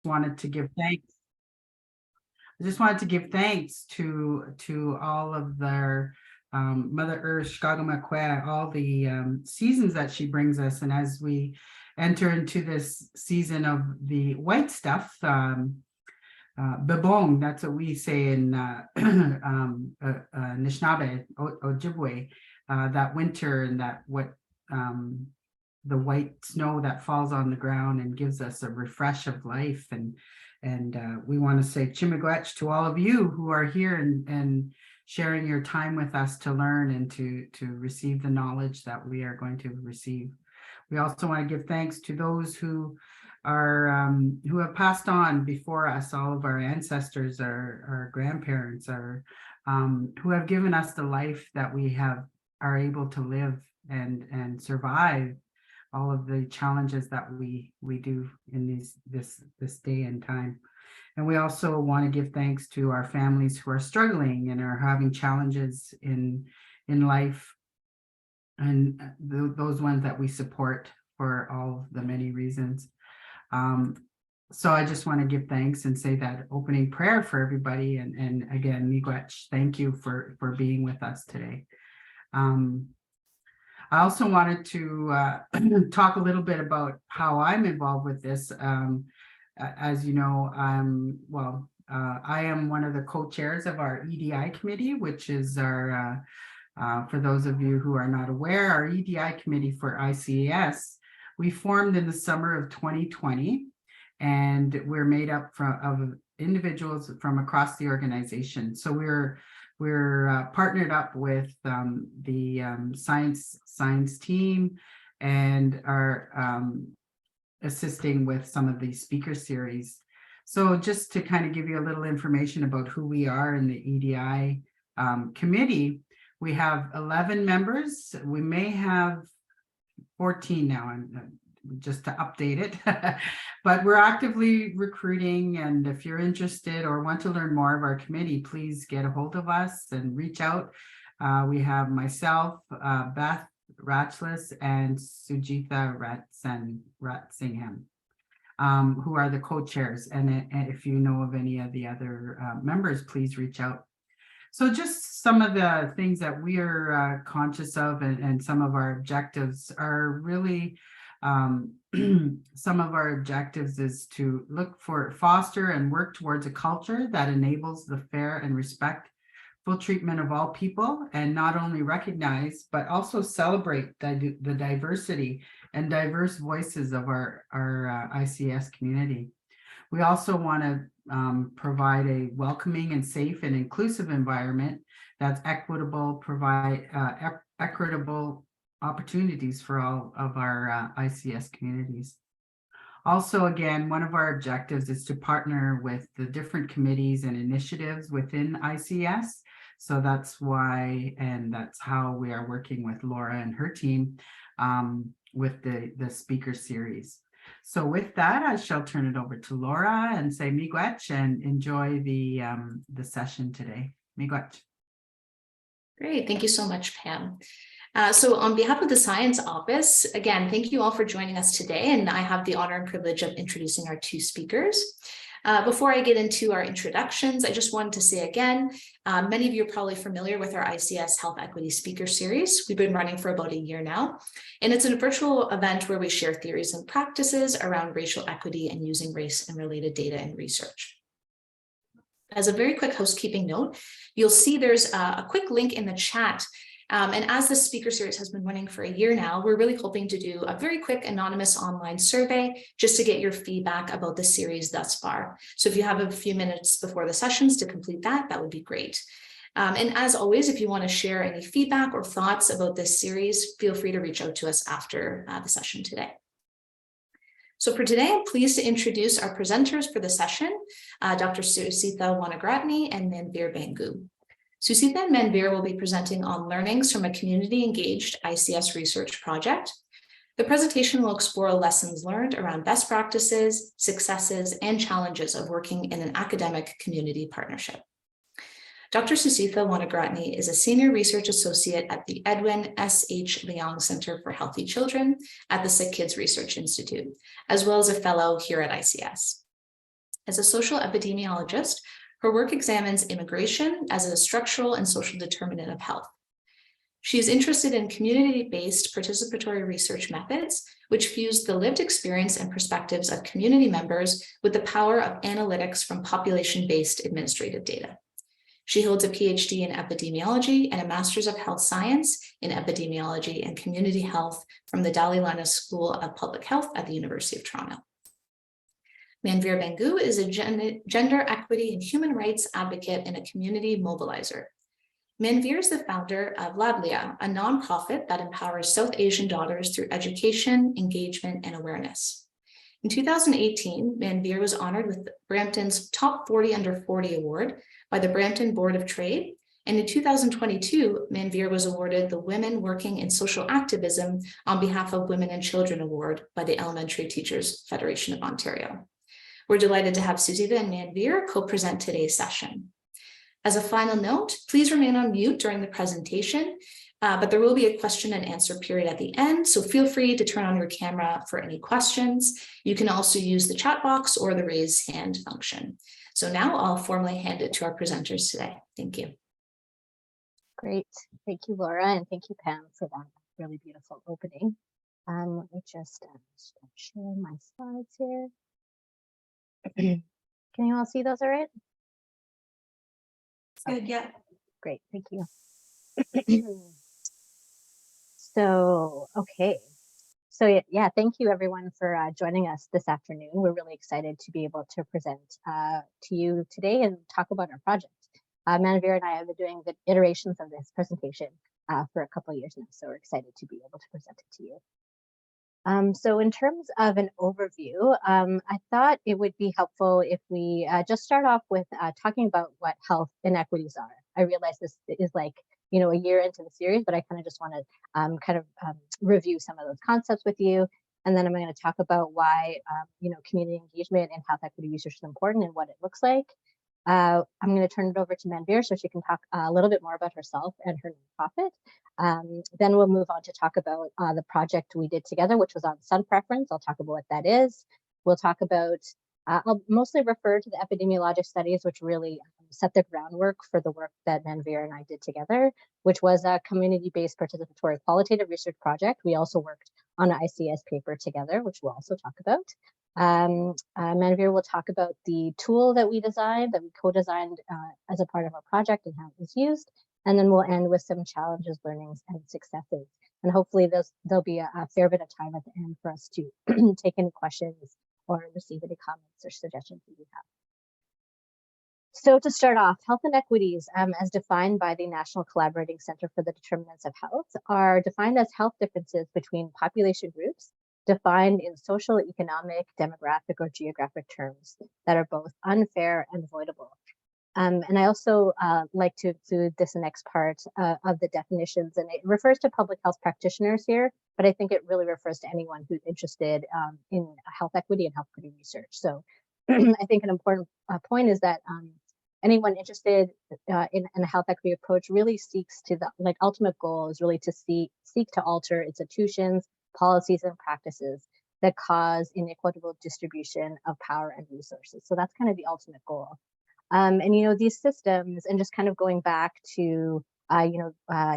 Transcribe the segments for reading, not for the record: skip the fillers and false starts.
wanted to give thanks. I just wanted to give thanks to all of their Mother Earth, Shkagamakwe, all the seasons that she brings us. And as we enter into this season of the white stuff, bebong, that's what we say in Anishinaabe, Ojibwe, that winter and that the white snow that falls on the ground and gives us a refresh of life. And we want to say Chimigwech to all of you who are here and sharing your time with us to learn and to receive the knowledge that we are going to receive. We also want to give thanks to those who are who have passed on before us, all of our ancestors, our grandparents, who have given us the life that we are able to live and survive all of the challenges that we do in this day and time. And we also want to give thanks to our families who are struggling and are having challenges in life, and those ones that we support for all the many reasons. So I just want to give thanks and say that opening prayer for everybody. And again, Miigwech, thank you for being with us today. I also wanted to talk a little bit about how I'm involved with this. As you know, I am one of the co-chairs of our EDI committee, which is our, for those of you who are not aware, our EDI committee for ICES, we formed in the summer of 2020, and we're made up of individuals from across the organization. So we're partnered up with the science team and are assisting with some of the speaker series. So just to kind of give you a little information about who we are in the EDI committee, we have 11 members. We may have 14 now, just to update it, but we're actively recruiting. And if you're interested or want to learn more of our committee, please get a hold of us and reach out. We have myself, Beth Ratchless, and Sujitha Ratsingham, who are the co-chairs. And if you know of any of the other members, please reach out. So just some of the things that we are conscious of and some of our objectives are really, some of our objectives is to foster and work towards a culture that enables the fair and respectful treatment of all people, and not only recognize, but also celebrate the diversity and diverse voices of our ICS community. We also want to provide a welcoming and safe and inclusive environment that's equitable, provide equitable opportunities for all of our ICS communities. Also, again, one of our objectives is to partner with the different committees and initiatives within ICS. So that's why, and that's how we are working with Laura and her team with the speaker series. So with that, I shall turn it over to Laura and say Miigwech and enjoy the session today. Miigwech. Great, thank you so much, Pam. So on behalf of the Science Office, again, thank you all for joining us today. And I have the honor and privilege of introducing our two speakers. Before I get into our introductions, I just wanted to say again, many of you are probably familiar with our ICS Health Equity Speaker Series. We've been running for about a year now, and it's a virtual event where we share theories and practices around racial equity and using race and related data in research. As a very quick housekeeping note, you'll see there's a quick link in the chat. And as this speaker series has been running for a year now, we're really hoping to do a very quick anonymous online survey just to get your feedback about the series thus far. So if you have a few minutes before the sessions to complete that, that would be great. And as always, if you want to share any feedback or thoughts about this series, feel free to reach out to us after the session today. So for today, I'm pleased to introduce our presenters for the session, Dr. Susitha Wanigaratne and Manvir Bhangu. Susitha and Manvir will be presenting on learnings from a community-engaged ICS research project. The presentation will explore lessons learned around best practices, successes, and challenges of working in an academic community partnership. Dr. Susitha Wanigaratne is a senior research associate at the Edwin S.H. Leong Centre for Healthy Children at the SickKids Research Institute, as well as a fellow here at ICS. As a social epidemiologist, her work examines immigration as a structural and social determinant of health. She is interested in community-based participatory research methods, which fuse the lived experience and perspectives of community members with the power of analytics from population-based administrative data. She holds a PhD in epidemiology and a Master's of Health Science in Epidemiology and Community Health from the Dalla School of Public Health at the University of Toronto. Manvir Bhangu is a gender equity and human rights advocate and a community mobilizer. Manvir is the founder of Lablia, a nonprofit that empowers South Asian daughters through education, engagement, and awareness. In 2018, Manvir was honored with Brampton's Top 40 Under 40 Award by the Brampton Board of Trade, and in 2022, Manvir was awarded the Women Working in Social Activism on behalf of Women and Children Award by the Elementary Teachers Federation of Ontario. We're delighted to have Susitha and Manvir co-present today's session. As a final note, please remain on mute during the presentation, but there will be a question and answer period at the end, so feel free to turn on your camera for any questions. You can also use the chat box or the raise hand function. So now I'll formally hand it to our presenters today. Thank you. Great. Thank you, Laura, and thank you, Pam, for that really beautiful opening. Let me just share my slides here. Can you all see those all right? Good, yeah. Great, thank you. Okay. So yeah, thank you everyone for joining us this afternoon. We're really excited to be able to present to you today and talk about our project. Manvir and I have been doing the iterations of this presentation for a couple of years now, so we're excited to be able to present it to you. So in terms of an overview, I thought it would be helpful if we just start off with talking about what health inequities are. I realize this is like, you know, a year into the series, but I kind of just want to review some of those concepts with you. And then I'm going to talk about why, you know, community engagement and health equity research is important and what it looks like. I'm going to turn it over to Manvir so she can talk a little bit more about herself and her nonprofit. Then we'll move on to talk about the project we did together, which was on sun preference. I'll talk about what that is. We'll talk about, I'll mostly refer to the epidemiologic studies, which really set the groundwork for the work that Manvir and I did together, which was a community-based participatory qualitative research project. We also worked on an ICS paper together, which we'll also talk about. Manvir will talk about the tool that we designed, that we co-designed as a part of our project and how it was used. And then we'll end with some challenges, learnings, and successes. And hopefully there'll be a fair bit of time at the end for us to take any questions or receive any comments or suggestions that you have. So to start off, health inequities, as defined by the National Collaborating Center for the Determinants of Health, are defined as health differences between population groups defined in social, economic, demographic, or geographic terms that are both unfair and avoidable. And I also like to include this next part of the definitions, and it refers to public health practitioners here, but I think it really refers to anyone who's interested in health equity and health equity research. So I think an important point is that anyone interested in a health equity approach really seeks to the ultimate goal is really to seek to alter institutions, policies, and practices that cause inequitable distribution of power and resources. So that's kind of the ultimate goal. And, you know, these systems, and just kind of going back to, I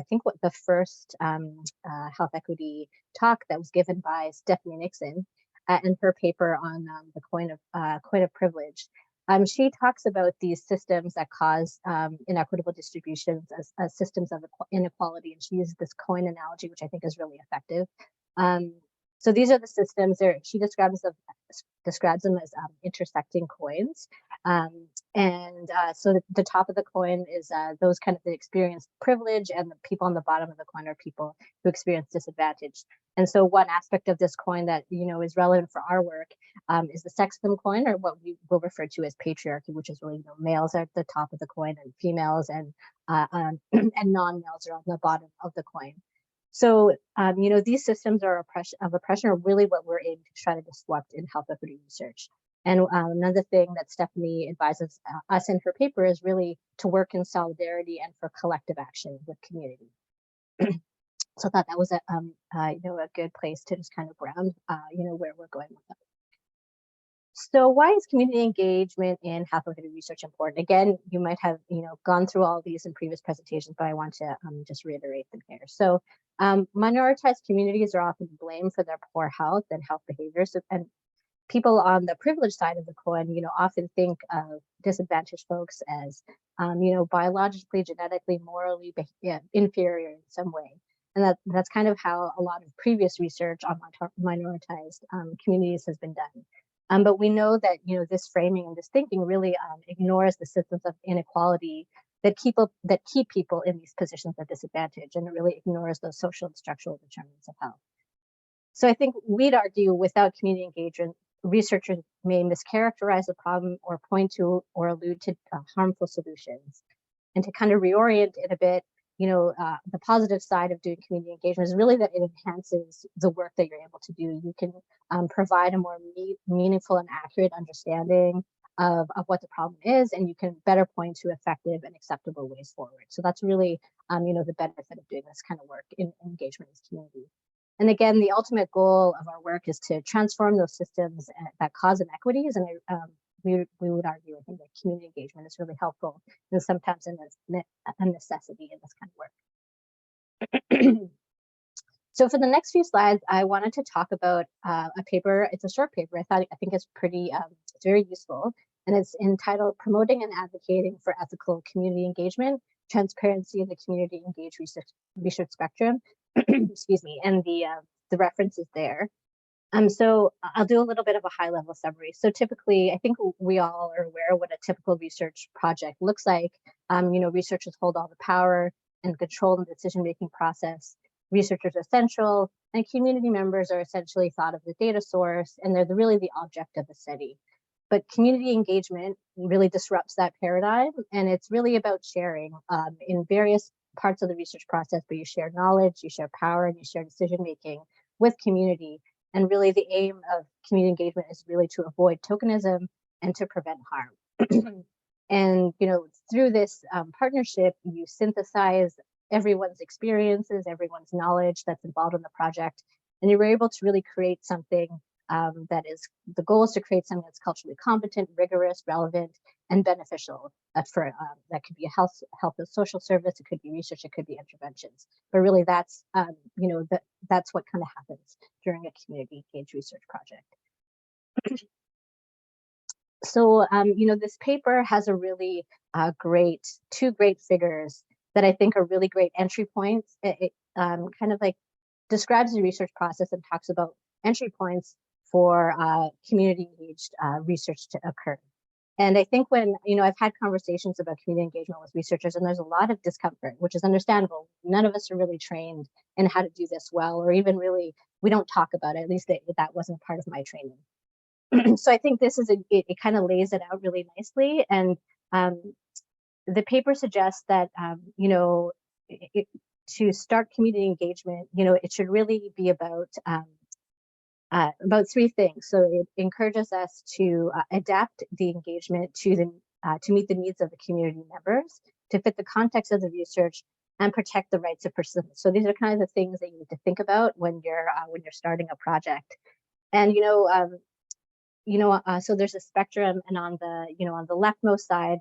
think what the first health equity talk that was given by Stephanie Nixon in her paper on the coin of privilege. She talks about these systems that cause inequitable distributions as systems of inequality, and she uses this coin analogy, which I think is really effective. So these are the systems there. She describes them as intersecting coins. So the top of the coin is those kind of that experience privilege, and the people on the bottom of the coin are people who experience disadvantage. And so one aspect of this coin that, you know, is relevant for our work is the sexism coin, or what we will refer to as patriarchy, which is really, you know, males are at the top of the coin and females and non-males are on the bottom of the coin. So, you know, these systems of oppression are really what we're aiming to try to disrupt in health equity research. And another thing that Stephanie advises us in her paper is really to work in solidarity and for collective action with community. So I thought that was a good place to just kind of ground, you know, where we're going with that. So why is community engagement in health equity research important? Again, you might have gone through all these in previous presentations, but I want to just reiterate them here. So minoritized communities are often blamed for their poor health and health behaviors, and people on the privileged side of the coin, often think of disadvantaged folks as, biologically, genetically, morally inferior in some way. And that's kind of how a lot of previous research on minoritized communities has been done. But we know that, this framing and this thinking really ignores the systems of inequality that keep people in these positions of disadvantage, and it really ignores those social and structural determinants of health. So I think we'd argue without community engagement, researchers may mischaracterize the problem or point to or allude to harmful solutions. And to kind of reorient it a bit, the positive side of doing community engagement is really that it enhances the work that you're able to do. You can provide a more meaningful and accurate understanding of what the problem is, and you can better point to effective and acceptable ways forward. So that's really, the benefit of doing this kind of work in engagement with community. And again, the ultimate goal of our work is to transform those systems that cause inequities. And we would argue, I think, that community engagement is really helpful and sometimes a necessity in this kind of work. So for the next few slides, I wanted to talk about a paper. It's a short paper. I think it's pretty, it's very useful. And it's entitled Promoting and Advocating for Ethical Community Engagement, Transparency in the Community Engaged Research Spectrum. Excuse me, and the reference is there. So I'll do a little bit of a high level summary. So typically, I think we all are aware of what a typical research project looks like. Researchers hold all the power and control in the decision-making process. Researchers are central, and community members are essentially thought of the data source, and they're really the object of the study. But community engagement really disrupts that paradigm, and it's really about sharing in various parts of the research process, but you share knowledge, you share power, and you share decision-making with community. And really the aim of community engagement is really to avoid tokenism and to prevent harm. And, through this partnership, you synthesize everyone's experiences, everyone's knowledge that's involved in the project, and you were able to really create something that is, the goal is to create something that's culturally competent, rigorous, relevant, and beneficial for that could be a health and social service, it could be research, it could be interventions. But really that's, that's what kind of happens during a community engaged research project. So, this paper has a really two great figures that I think are really great entry points. It kind of like describes the research process and talks about entry points for community engaged research to occur. And I think when, I've had conversations about community engagement with researchers, and there's a lot of discomfort, which is understandable. None of us are really trained in how to do this well, or even really, we don't talk about it. At least that wasn't part of my training. So I think this is, it kind of lays it out really nicely. And the paper suggests that, to start community engagement, it should really be about three things. So it encourages us to adapt the engagement to meet the needs of the community members, to fit the context of the research, and protect the rights of participants. So these are kind of the things that you need to think about when you're starting a project. And so there's a spectrum, and on the leftmost side,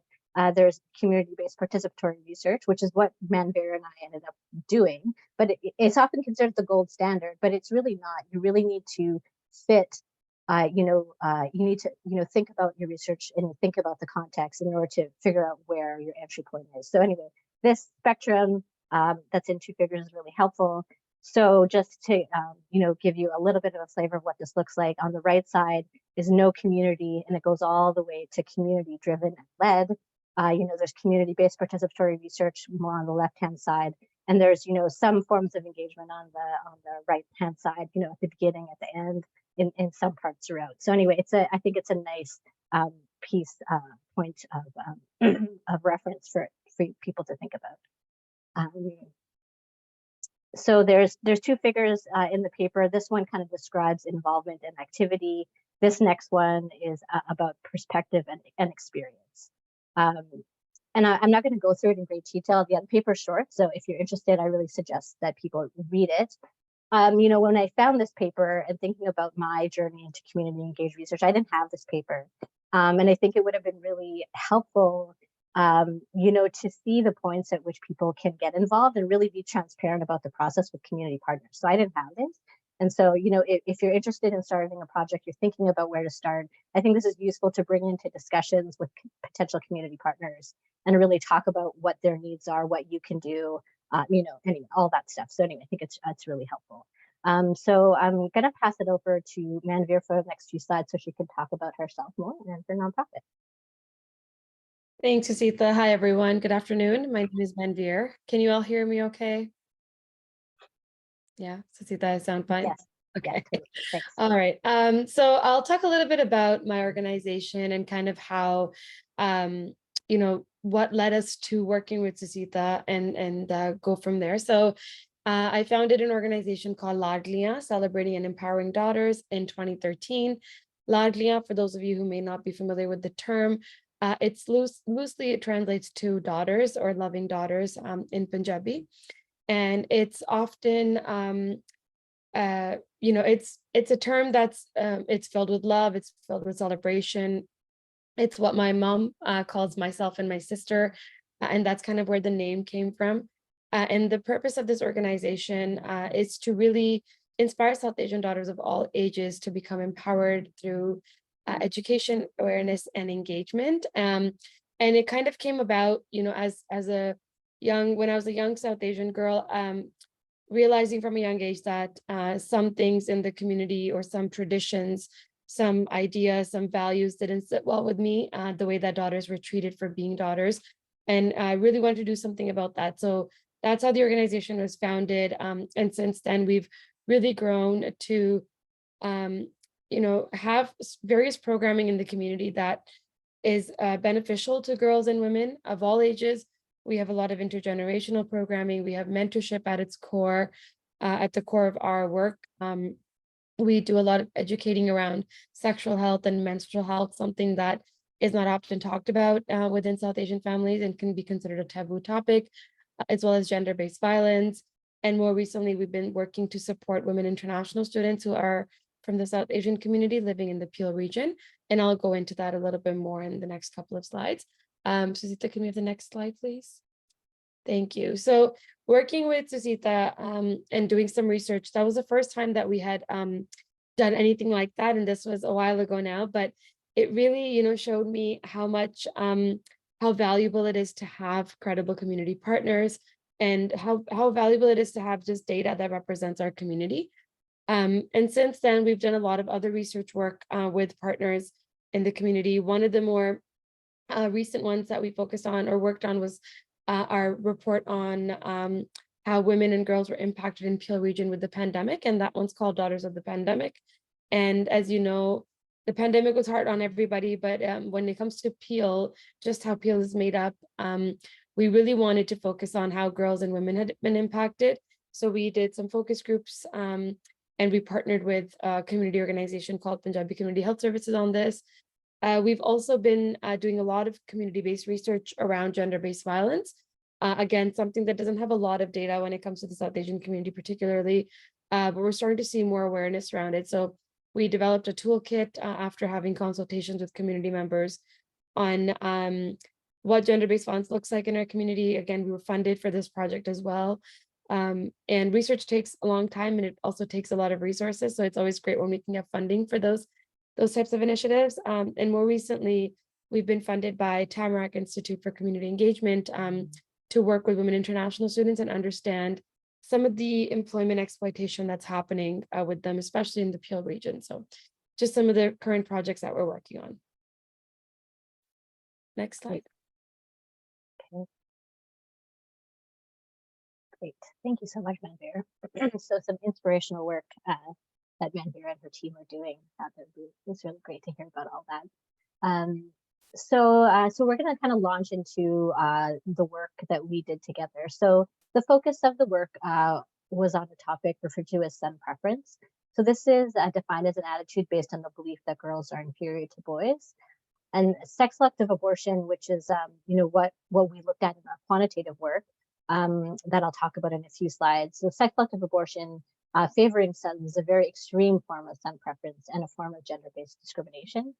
there's community-based participatory research, which is what Manvir and I ended up doing. But it's often considered the gold standard, but it's really not. You really need to fit, you need to, think about your research and think about the context in order to figure out where your entry point is. So anyway, this spectrum that's in two figures is really helpful. So just to, give you a little bit of a flavor of what this looks like, on the right side is no community, and it goes all the way to community-driven and led. There's community-based participatory research more on the left-hand side, and there's, some forms of engagement on the right-hand side, at the beginning, at the end, in some parts throughout. So anyway, I think it's a nice point of reference for people to think about. So there's two figures in the paper. This one kind of describes involvement and activity. This next one is about perspective and experience. And I'm not going to go through it in great detail. The paper is short, so if you're interested, I really suggest that people read it. when I found this paper and thinking about my journey into community engaged research, I didn't have this paper. And I think it would have been really helpful, to see the points at which people can get involved and really be transparent about the process with community partners. So I didn't have this. And so, if you're interested in starting a project, you're thinking about where to start, I think this is useful to bring into discussions with potential community partners and really talk about what their needs are, what you can do, anyway, all that stuff. So anyway, I think it's really helpful. So I'm going to pass it over to Manvir for the next few slides so she can talk about herself more and her nonprofit. Thanks, Susitha. Hi, everyone. Good afternoon. My name is Manvir. Can you all hear me okay? Yeah, Susitha, I sound fine? Yes. Okay. Yeah, thanks. All right. So I'll talk a little bit about my organization and kind of how, what led us to working with Susitha and go from there. So I founded an organization called Ladliya, Celebrating and Empowering Daughters, in 2013. Ladliya, for those of you who may not be familiar with the term, it's loosely it translates to daughters or loving daughters in Punjabi. And it's often, it's a term that's, it's filled with love, it's filled with celebration. It's what my mom calls myself and my sister, and that's kind of where the name came from. And the purpose of this organization is to really inspire South Asian daughters of all ages to become empowered through education, awareness, and engagement. And it kind of came about, when I was a young South Asian girl, realizing from a young age that some things in the community or some traditions, some ideas, some values didn't sit well with me, the way that daughters were treated for being daughters. And I really wanted to do something about that. So that's how the organization was founded. And since then, we've really grown to, have various programming in the community that is beneficial to girls and women of all ages. We have a lot of intergenerational programming. We have mentorship at its core, at the core of our work. We do a lot of educating around sexual health and menstrual health, something that is not often talked about within South Asian families and can be considered a taboo topic, as well as gender-based violence. And more recently, we've been working to support women international students who are from the South Asian community living in the Peel region. And I'll go into that a little bit more in the next couple of slides. Susitha, can we have the next slide, please? Thank you. So working with Susitha and doing some research, that was the first time that we had done anything like that. And this was a while ago now, but it really, showed me how much, how valuable it is to have credible community partners and how valuable it is to have just data that represents our community. And since then, we've done a lot of other research work with partners in the community. One of the more recent ones that we focused on or worked on was our report on how women and girls were impacted in Peel region with the pandemic, and that one's called Daughters of the Pandemic. And as you know, the pandemic was hard on everybody, but when it comes to Peel, just how Peel is made up, we really wanted to focus on how girls and women had been impacted. So we did some focus groups and we partnered with a community organization called Punjabi Community Health Services on this. We've also been doing a lot of community-based research around gender-based violence. Again, something that doesn't have a lot of data when it comes to the South Asian community particularly, but we're starting to see more awareness around it. So we developed a toolkit after having consultations with community members on what gender-based violence looks like in our community. Again, we were funded for this project as well. And research takes a long time and it also takes a lot of resources. So it's always great when we can get funding for those types of initiatives. And more recently, we've been funded by Tamarack Institute for Community Engagement to work with women international students and understand some of the employment exploitation that's happening with them, especially in the Peel region. So just some of the current projects that we're working on. Next slide. Okay. Great. Thank you so much, Manvir. So some inspirational work that Manvir and her team are doing. It's really great to hear about all that. So we're going to kind of launch into the work that we did together. So the focus of the work was on a topic referred to as son preference. So this is defined as an attitude based on the belief that girls are inferior to boys. And sex selective abortion, which is what we looked at in our quantitative work that I'll talk about in a few slides. So sex selective abortion favoring sons is a very extreme form of son preference and a form of gender-based discrimination.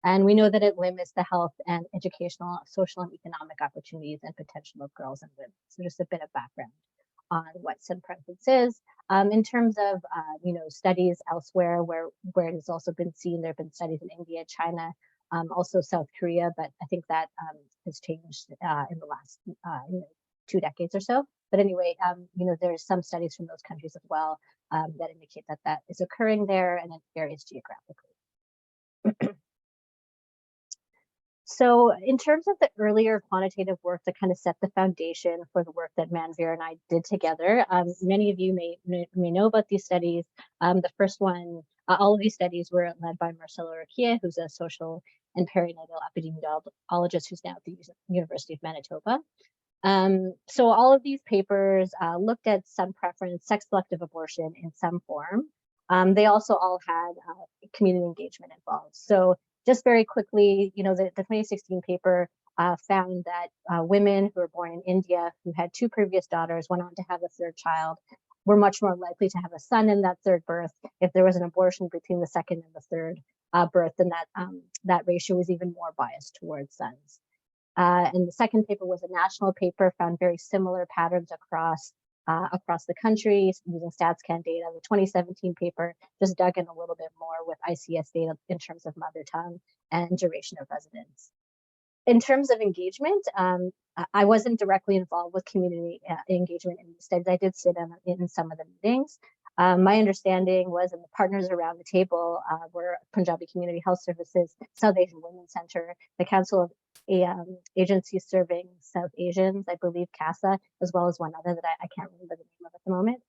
And we know that it limits the health and educational, social, and economic opportunities and potential of girls and women. So just a bit of background on what son preference is. In terms of studies elsewhere where it has also been seen, there have been studies in India, China, also South Korea, but I think that has changed in the last 2 decades or so. But anyway, there's some studies from those countries as well that indicate that that is occurring there, and it varies geographically. So in terms of the earlier quantitative work that kind of set the foundation for the work that Manvir and I did together, many of you may know about these studies. The first one, all of these studies were led by Marcelo Urquia, who's a social and perinatal epidemiologist who's now at the University of Manitoba. So all of these papers looked at son preference, sex-selective abortion in some form. They also all had community engagement involved. So just very quickly, the 2016 paper found that women who were born in India who had 2 previous daughters went on to have a 3rd child were much more likely to have a son in that 3rd birth. If there was an abortion between the 2nd and the 3rd birth, then that ratio was even more biased towards sons. And the second paper was a national paper, found very similar patterns across the country using StatsCan data. The 2017 paper just dug in a little bit more with ICS data in terms of mother tongue and duration of residence. In terms of engagement, I wasn't directly involved with community engagement in these studies. I did sit in some of the meetings. My understanding was, and the partners around the table were Punjabi Community Health Services, South Asian Women's Centre, the Council of Agencies Serving South Asians, I believe CASA, as well as one other that I can't remember the name of at the moment.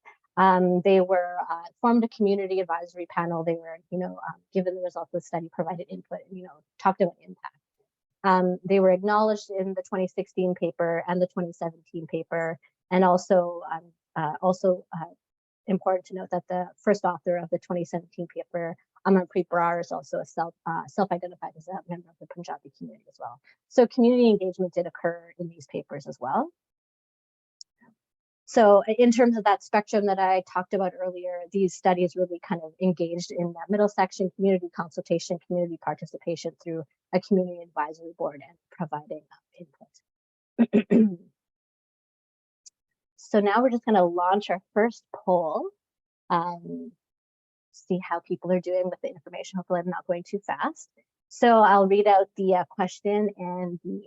They were formed a community advisory panel. They were, given the results of the study, provided input, and, talked about impact. They were acknowledged in the 2016 paper and the 2017 paper, and also important to note that the first author of the 2017 paper, Amanpreet Brar, is also a self-identified as a member of the Punjabi community as well. So community engagement did occur in these papers as well. So in terms of that spectrum that I talked about earlier, these studies really kind of engaged in that middle section, community consultation, community participation through a community advisory board and providing input. So now we're just going to launch our first poll. See how people are doing with the information. Hopefully I'm not going too fast. So I'll read out the question and the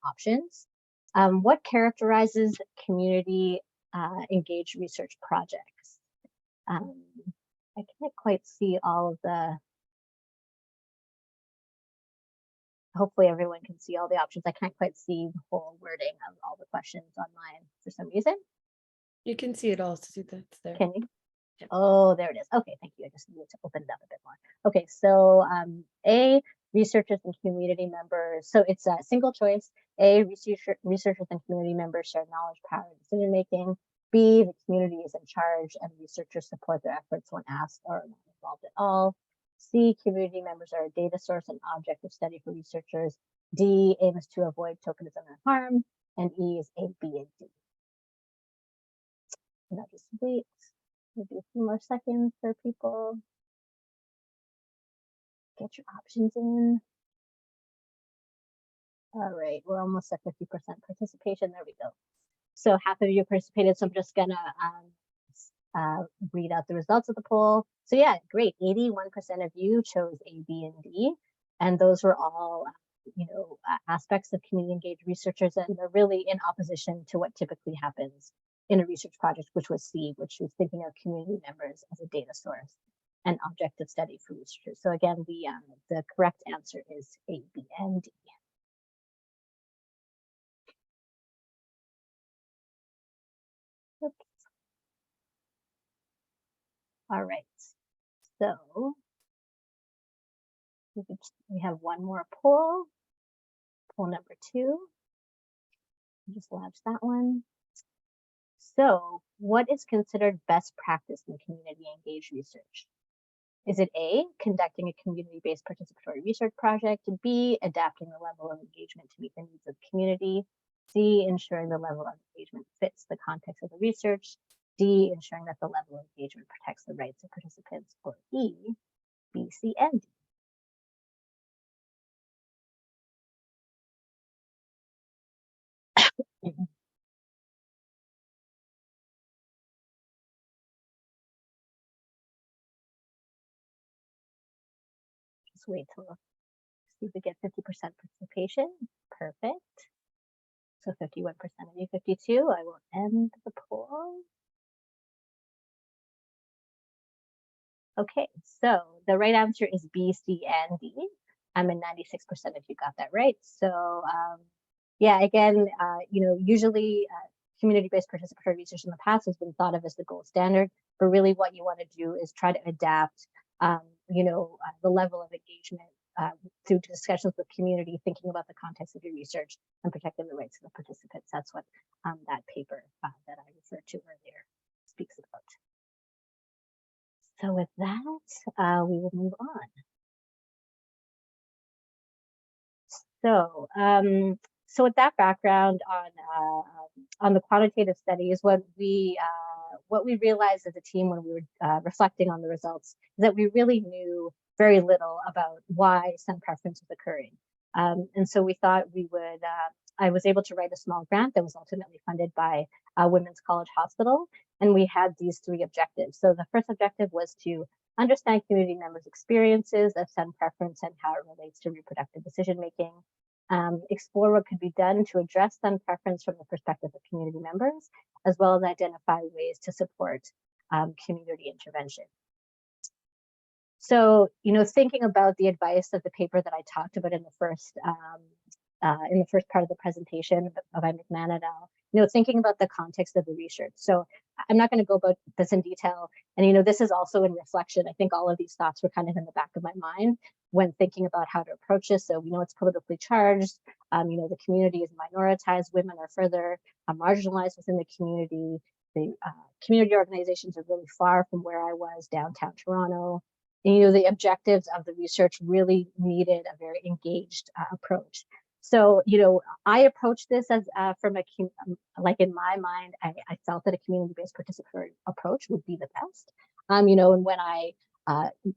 options. What characterizes community engaged research projects? I can't quite see all of the, hopefully everyone can see all the options. I can't quite see the whole wording of all the questions online for some reason. You can see it all, Susitha. It's there. Can you? Yep. Oh, there it is. Okay, thank you. I just needed to open it up a bit more. Okay, so A, researchers and community members. So it's a single choice. A, researchers and community members share knowledge, power, and decision making. B, the community is in charge and researchers support their efforts when asked or not involved at all. C, community members are a data source and object of study for researchers. D, aims to avoid tokenism and harm. And E is A, B, and D. And I'll just wait maybe a few more seconds for people. Get your options in. All right, we're almost at 50% participation. There we go. So half of you participated. So I'm just gonna read out the results of the poll. So yeah, great. 81% of you chose A, B, and D, and those were all, aspects of community engaged researchers, and they're really in opposition to what typically happens in a research project, which was C, which was thinking of community members as a data source and object of study for researchers. So again, the correct answer is A, B, and D. Oops. All right, so we have one more poll, poll number 2. Just launch that one. So what is considered best practice in community engaged research? Is it A, conducting a community-based participatory research project? B, adapting the level of engagement to meet the needs of the community? C, ensuring the level of engagement fits the context of the research? D, ensuring that the level of engagement protects the rights of participants, or E, B, C, and D. Just wait till see if we get 50% participation. Perfect. So 51% of you, 52. I will end the poll. Okay, so the right answer is B, C, and D. And 96% of you got that right. So yeah, again, usually community-based participatory research in the past has been thought of as the gold standard, but really what you want to do is try to adapt, the level of engagement through discussions with community, thinking about the context of your research and protecting the rights of the participants. That's what that paper that I referred to earlier speaks about. So with that, we will move on. So with that background on the quantitative studies, what we realized as a team when we were reflecting on the results is that we really knew very little about why some preference was occurring. And so we thought we would, I was able to write a small grant that was ultimately funded by Women's College Hospital. And we had these 3 objectives. So the first objective was to understand community members' experiences of sun preference and how it relates to reproductive decision-making. Explore what could be done to address sun preference from the perspective of community members, as well as identify ways to support community intervention. So, thinking about the advice of the paper that I talked about in the first part of the presentation by McMahon et al., thinking about the context of the research. So I'm not going to go about this in detail. And, this is also in reflection. I think all of these thoughts were kind of in the back of my mind when thinking about how to approach this. So we know it's politically charged. The community is minoritized. Women are further marginalized within the community. The community organizations are really far from where I was, downtown Toronto. And, the objectives of the research really needed a very engaged approach. So, I approached this as from in my mind, I felt that a community-based participatory approach would be the best. And when I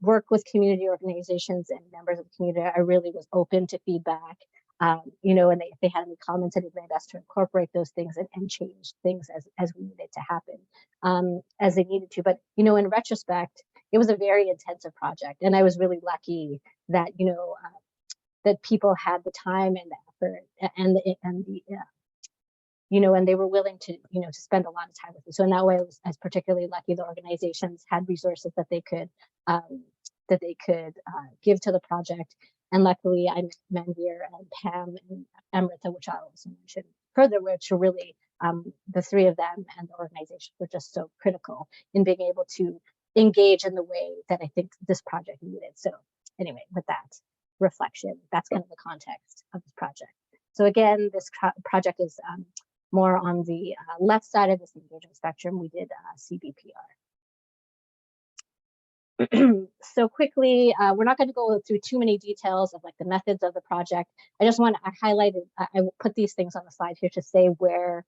work with community organizations and members of the community, I really was open to feedback. And if they had any comments, I did my best to incorporate those things and change things as we needed to happen, as they needed to. But, in retrospect, it was a very intensive project. And I was really lucky that, that people had the time and the effort and they were willing to, to spend a lot of time with me. So in that way, I was particularly lucky. The organizations had resources that they could give to the project. And luckily, I met Manvir and Pam and Amrita, which I'll also mention further, which are really the 3 of them and the organization were just so critical in being able to engage in the way that I think this project needed. So anyway, with that reflection, that's kind of the context of this project. So again, this project is more on the left side of this engagement spectrum. We did CBPR. So quickly, we're not going to go through too many details of the methods of the project. I just want to highlight it. I put these things on the slide here to say where,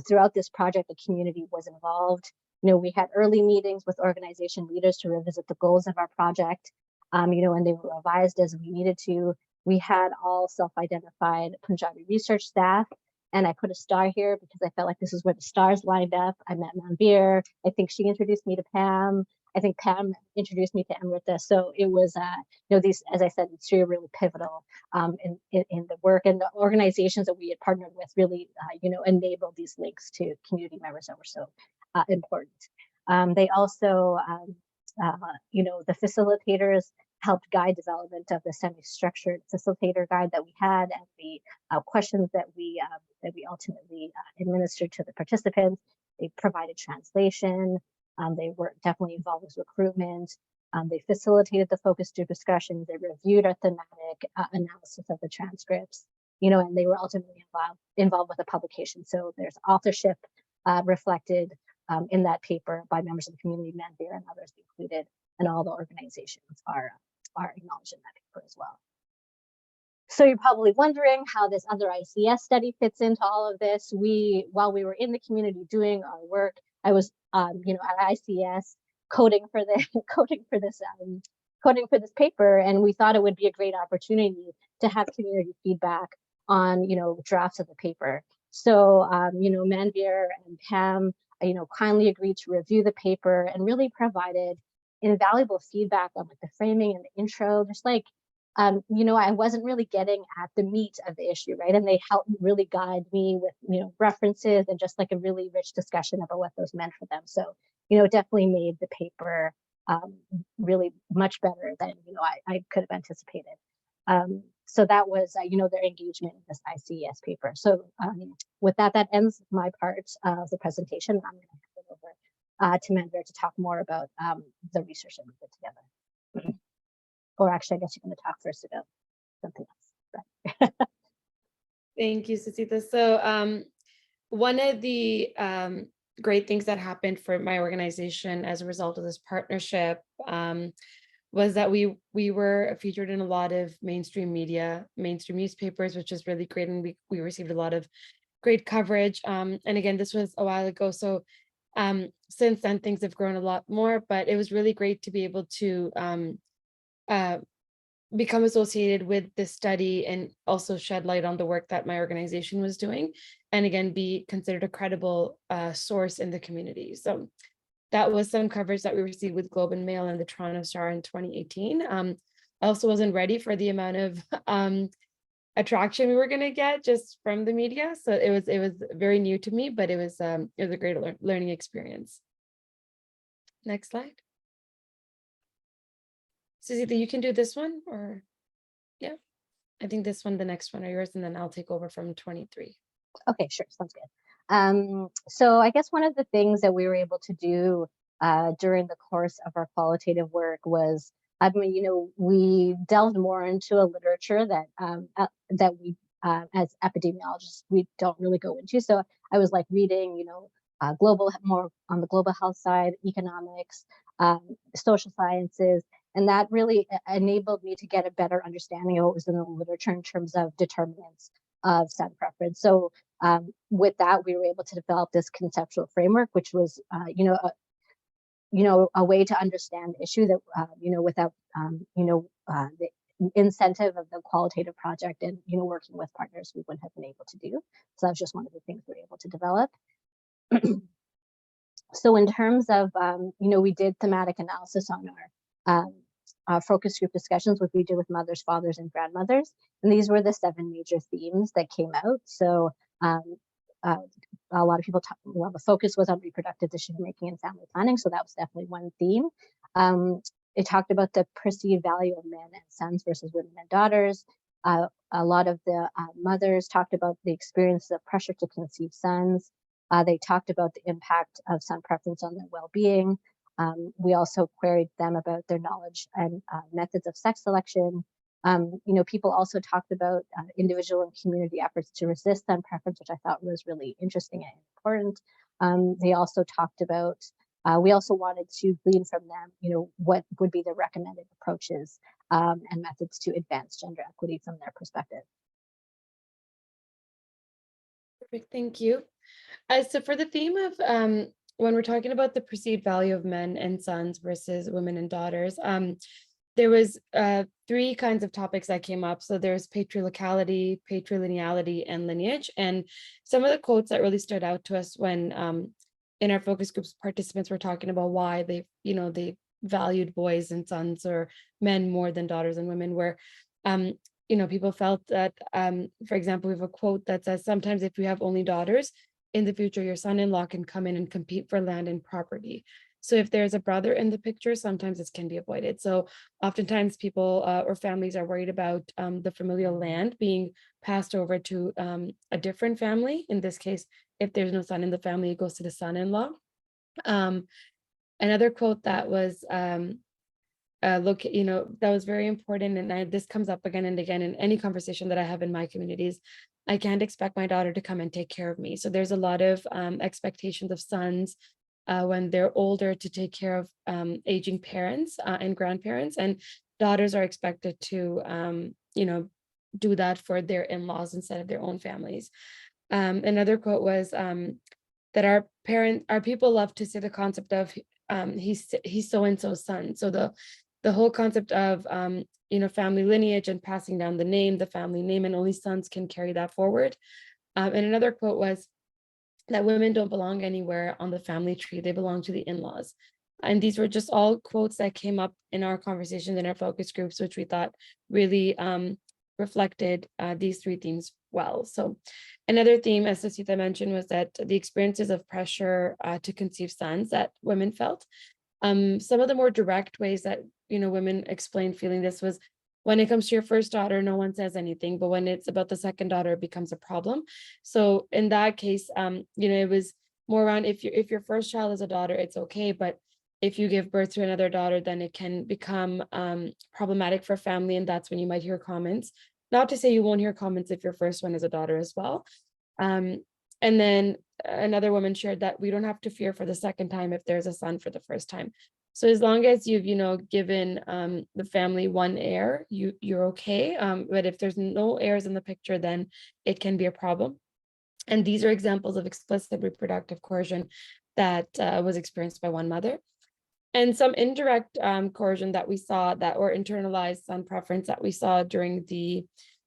throughout this project, the community was involved. We had early meetings with organization leaders to revisit the goals of our project, and they were revised as we needed to. We had all self-identified Punjabi research staff, and I put a star here because I felt like this is where the stars lined up. I met Manvir. I think she introduced me to Pam. I think Pam introduced me to Amrita. So it was, these, as I said, it's really pivotal in the work, and the organizations that we had partnered with really, enabled these links to community members that were so important. They also, the facilitators helped guide development of the semi-structured facilitator guide that we had, and the questions that we ultimately administered to the participants. They provided translation. They were definitely involved with recruitment. They facilitated the focus group discussions. They reviewed our thematic analysis of the transcripts, and they were ultimately involved with the publication. So there's authorship reflected in that paper by members of the community, Manvir and others included, and all the organizations are acknowledged in that paper as well. So you're probably wondering how this other ICS study fits into all of this. While we were in the community doing our work, I was, at ICS coding for the coding for this paper, and we thought it would be a great opportunity to have community feedback on, drafts of the paper. So, Manvir and Pam, kindly agreed to review the paper and really provided invaluable feedback on like the framing and the intro, just like, I wasn't really getting at the meat of the issue, right? And they helped really guide me with, references and just like a really rich discussion about what those meant for them. So, it definitely made the paper really much better than, I could have anticipated. So that was, their engagement in this ICES paper. So with that ends my part of the presentation. I'm going to hand it over to Manvir to talk more about the research that we did together. Or actually, I guess you're going to talk first about something else. Right? Thank you, Susitha. So one of the great things that happened for my organization as a result of this partnership was that we were featured in a lot of mainstream media, mainstream newspapers, which is really great. And we received a lot of great coverage. And again, this was a while ago. So since then, things have grown a lot more, but it was really great to be able to become associated with this study and also shed light on the work that my organization was doing. And again, be considered a credible source in the community. So that was some coverage that we received with Globe and Mail and the Toronto Star in 2018. I also wasn't ready for the amount of attraction we were going to get just from the media. So it was very new to me, but it was a great learning experience. Next slide. Susitha, you can do this one, or yeah, I think this one, the next one are yours, and then I'll take over from 23. Okay, sure, sounds good. So I guess one of the things that we were able to do during the course of our qualitative work was, we delved more into a literature that we, as epidemiologists, we don't really go into. So I was like reading, more on the global health side, economics, social sciences, and that really enabled me to get a better understanding of what was in the literature in terms of determinants of son preference. So with that, we were able to develop this conceptual framework, which was, a way to understand the issue that, without, the incentive of the qualitative project and, working with partners we wouldn't have been able to do. So that was just one of the things we were able to develop. So in terms of, we did thematic analysis on our focus group discussions, which we did with mothers, fathers, and grandmothers. And these were the 7 major themes that came out. So a lot of people the focus was on reproductive decision-making and family planning. So that was definitely one theme. It talked about the perceived value of men and sons versus women and daughters. A lot of the mothers talked about the experiences of pressure to conceive sons. They talked about the impact of son preference on their well-being. We also queried them about their knowledge and methods of sex selection. People also talked about individual and community efforts to resist son preference, which I thought was really interesting and important. They also talked about, we also wanted to glean from them, what would be the recommended approaches and methods to advance gender equity from their perspective. Perfect, thank you. So for the theme of when we're talking about the perceived value of men and sons versus women and daughters, there was 3 kinds of topics that came up. So there's patriarchality, patrilineality, and lineage. And some of the quotes that really stood out to us when in our focus groups, participants were talking about why they valued boys and sons or men more than daughters and women, where people felt that, for example, we have a quote that says, sometimes if you have only daughters, in the future, your son-in-law can come in and compete for land and property. So if there's a brother in the picture, sometimes this can be avoided. So oftentimes people or families are worried about the familial land being passed over to a different family. In this case, if there's no son in the family, it goes to the son-in-law. Another quote that was, that was very important, and this comes up again and again in any conversation that I have in my communities. I can't expect my daughter to come and take care of me. So there's a lot of expectations of sons when they're older to take care of aging parents and grandparents, and daughters are expected to, do that for their in-laws instead of their own families. Another quote was that our our people love to say the concept of he's so and so's son. So the whole concept of family lineage and passing down the family name, and only sons can carry that forward. And another quote was that women don't belong anywhere on the family tree, they belong to the in-laws. And these were just all quotes that came up in our conversations, in our focus groups, which we thought really reflected these three themes well. So another theme, as Susitha mentioned, was that the experiences of pressure to conceive sons that women felt. Some of the more direct ways that women explained feeling this was, when it comes to your first daughter, no one says anything, but when it's about the second daughter, it becomes a problem. So in that case, it was more around, if your first child is a daughter, it's okay, but if you give birth to another daughter, then it can become problematic for family, and that's when you might hear comments. Not to say you won't hear comments if your first one is a daughter as well. And then another woman shared that we don't have to fear for the second time if there's a son for the first time. So as long as you've, given the family one heir, you're okay. But if there's no heirs in the picture, then it can be a problem. And these are examples of explicit reproductive coercion that was experienced by one mother. And some indirect coercion that we saw, that or internalized son preference that we saw during the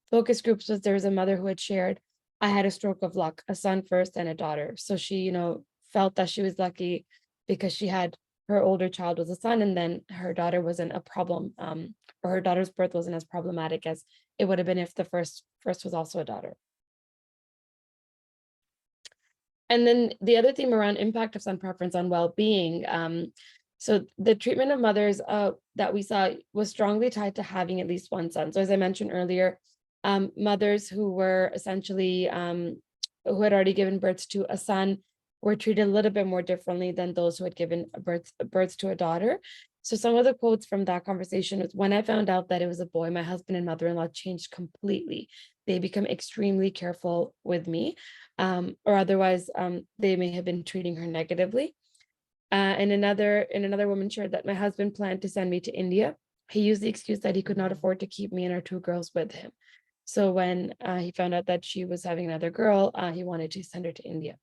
focus groups, was there was a mother who had shared, I had a stroke of luck, a son first and a daughter. So she, felt that she was lucky because she had her older child was a son, and then her daughter wasn't a problem, or her daughter's birth wasn't as problematic as it would have been if the first was also a daughter. And then the other theme around impact of son preference on well-being. So the treatment of mothers that we saw was strongly tied to having at least one son. So as I mentioned earlier, mothers who were essentially, who had already given birth to a son were treated a little bit more differently than those who had given birth to a daughter. So some of the quotes from that conversation was, when I found out that it was a boy, my husband and mother-in-law changed completely. They become extremely careful with me, or otherwise they may have been treating her negatively. And another woman shared that my husband planned to send me to India. He used the excuse that he could not afford to keep me and our two girls with him. So when he found out that she was having another girl, he wanted to send her to India.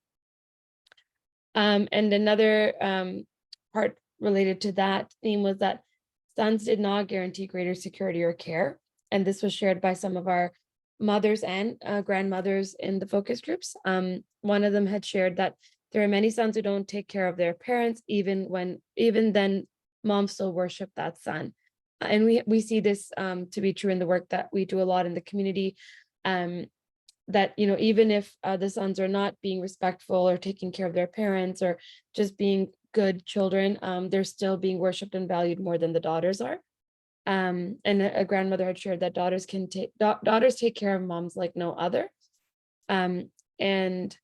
And another part related to that theme was that sons did not guarantee greater security or care. And this was shared by some of our mothers and grandmothers in the focus groups. One of them had shared that there are many sons who don't take care of their parents, even then moms still worship that son. And we see this to be true in the work that we do a lot in the community, that even if the sons are not being respectful or taking care of their parents or just being good children, they're still being worshipped and valued more than the daughters are. And a grandmother had shared that daughters take care of moms like no other. And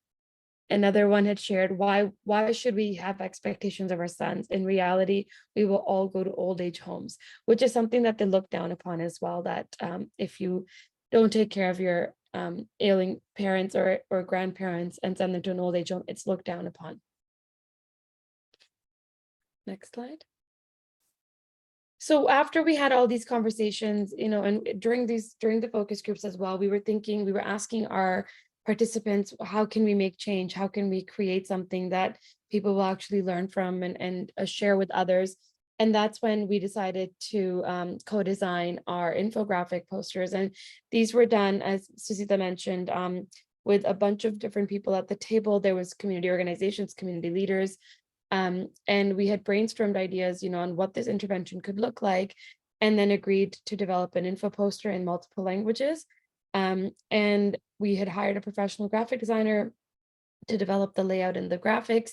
another one had shared, why should we have expectations of our sons? In reality, we will all go to old age homes, which is something that they look down upon as well, that if you don't take care of your ailing parents or grandparents and send them to an old age home, it's looked down upon. Next slide. So after we had all these conversations, and during the focus groups as well, we were asking our participants, how can we make change? How can we create something that people will actually learn from and share with others? And that's when we decided to co-design our infographic posters. And these were done, as Susitha mentioned, with a bunch of different people at the table. There was community organizations, community leaders, and we had brainstormed ideas, on what this intervention could look like, and then agreed to develop an info poster in multiple languages. And we had hired a professional graphic designer to develop the layout and the graphics.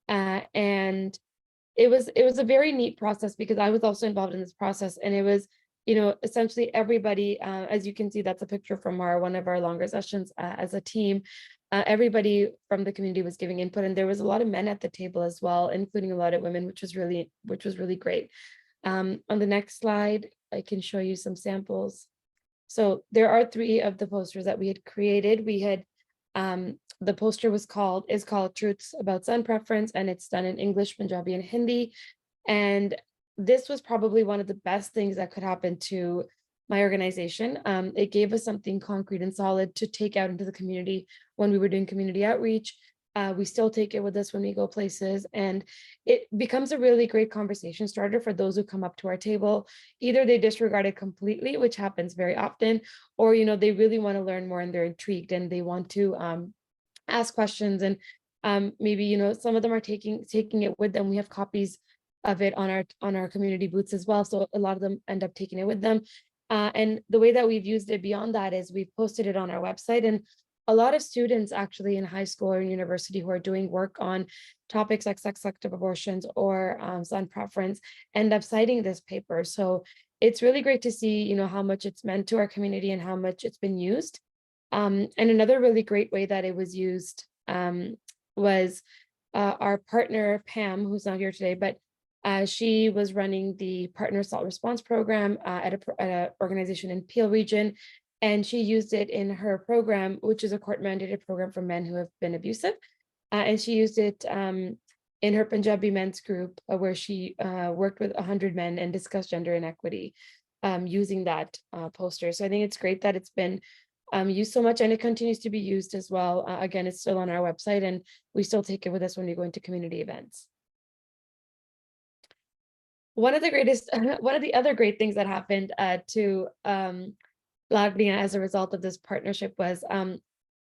And it was a very neat process, because I was also involved in this process, and it was, essentially everybody, as you can see, that's a picture from one of our longer sessions as a team. Everybody from the community was giving input, and there was a lot of men at the table as well, including a lot of women, which was really great. On the next slide, I can show you some samples. So there are 3 of the posters that we had created. We had the poster is called Truths About Son Preference, and it's done in English, Punjabi, and Hindi. And this was probably one of the best things that could happen to my organization. It gave us something concrete and solid to take out into the community when we were doing community outreach, We still take it with us when we go places, and it becomes a really great conversation starter for those who come up to our table. Either they disregard it completely, which happens very often, or they really want to learn more and they're intrigued and they want to ask questions. And maybe some of them are taking it with them. We have copies of it on our community booths as well, so a lot of them end up taking it with them. And the way that we've used it beyond that is we've posted it on our website, and a lot of students actually in high school or university who are doing work on topics like sex-selective abortions or son preference end up citing this paper. So it's really great to see, how much it's meant to our community and how much it's been used. And another really great way that it was used was our partner, Pam, who's not here today, but she was running the Partner Assault Response Program at an organization in Peel region. And she used it in her program, which is a court-mandated program for men who have been abusive. And she used it in her Punjabi men's group, where she worked with 100 men and discussed gender inequity using that poster. So I think it's great that it's been used so much, and it continues to be used as well. Again, it's still on our website, and we still take it with us when we go into community events. One of the other great things that happened to Lagnia as a result of this partnership was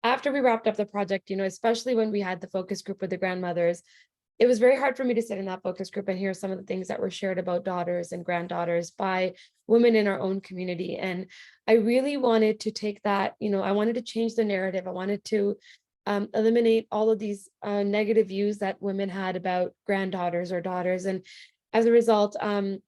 after we wrapped up the project, especially when we had the focus group with the grandmothers, it was very hard for me to sit in that focus group and hear some of the things that were shared about daughters and granddaughters by women in our own community. And I really wanted to take that, I wanted to change the narrative. I wanted to eliminate all of these negative views that women had about granddaughters or daughters. And as a result, I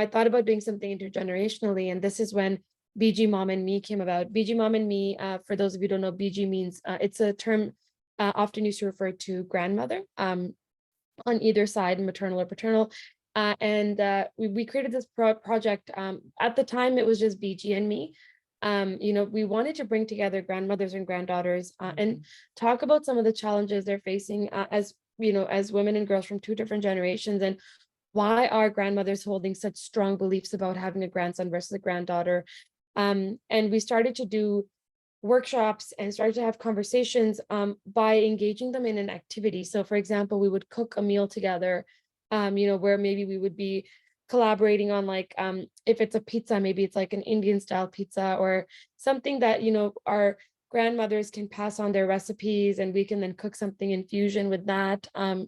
thought about doing something intergenerationally, and this is when BG Mom and Me came about. BG Mom and Me, for those of you who don't know, BG means, it's a term often used to refer to grandmother on either side, maternal or paternal. We created this project. At the time, it was just BG and Me. We wanted to bring together grandmothers and granddaughters and talk about some of the challenges they're facing as women and girls from two different generations, and why are grandmothers holding such strong beliefs about having a grandson versus a granddaughter. And we started to do workshops and started to have conversations by engaging them in an activity. So for example, we would cook a meal together, where maybe we would be collaborating on if it's a pizza, maybe it's like an Indian style pizza or something that, our grandmothers can pass on their recipes, and we can then cook something in fusion with that, and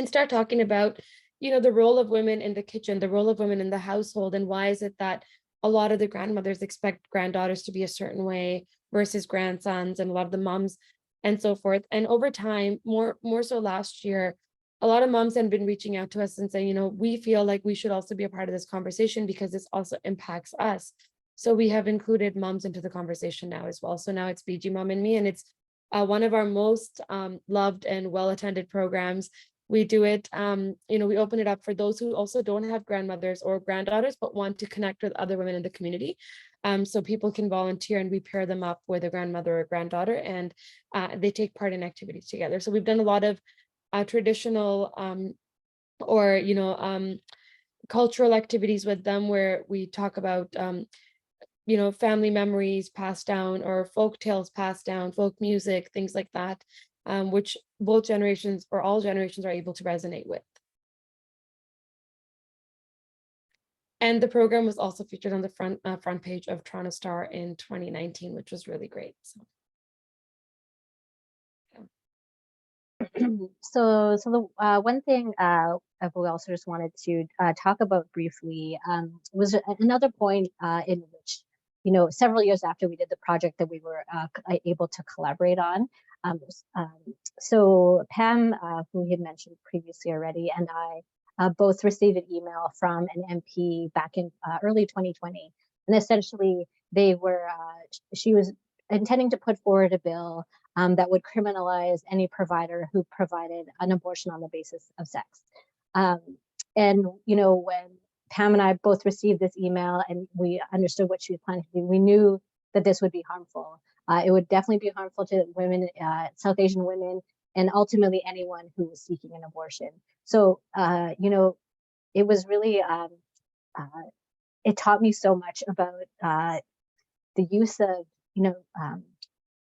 start talking about, the role of women in the kitchen, the role of women in the household, and why is it that a lot of the grandmothers expect granddaughters to be a certain way versus grandsons, and a lot of the moms and so forth. And over time, more so last year, a lot of moms have been reaching out to us and saying, we feel like we should also be a part of this conversation because this also impacts us. So we have included moms into the conversation now as well. So now it's BG Mom and Me, and it's one of our most loved and well-attended programs. We do it, we open it up for those who also don't have grandmothers or granddaughters, but want to connect with other women in the community. So people can volunteer, and we pair them up with a grandmother or granddaughter, and they take part in activities together. So we've done a lot of traditional or cultural activities with them, where we talk about family memories passed down, or folk tales passed down, folk music, things like that, which both generations or all generations are able to resonate with. And the program was also featured on the front page of Toronto Star in 2019, which was really great. So the one thing we also just wanted to talk about briefly was another point in which, several years after we did the project that we were able to collaborate on. So Pam, who he had mentioned previously already, and I both received an email from an MP back in early 2020, and essentially she was intending to put forward a bill that would criminalize any provider who provided an abortion on the basis of sex. And when Pam and I both received this email and we understood what she was planning to do, we knew that this would be harmful. It would definitely be harmful to women, South Asian women, and ultimately anyone who was seeking an abortion. So, it was really, it taught me so much about the use of,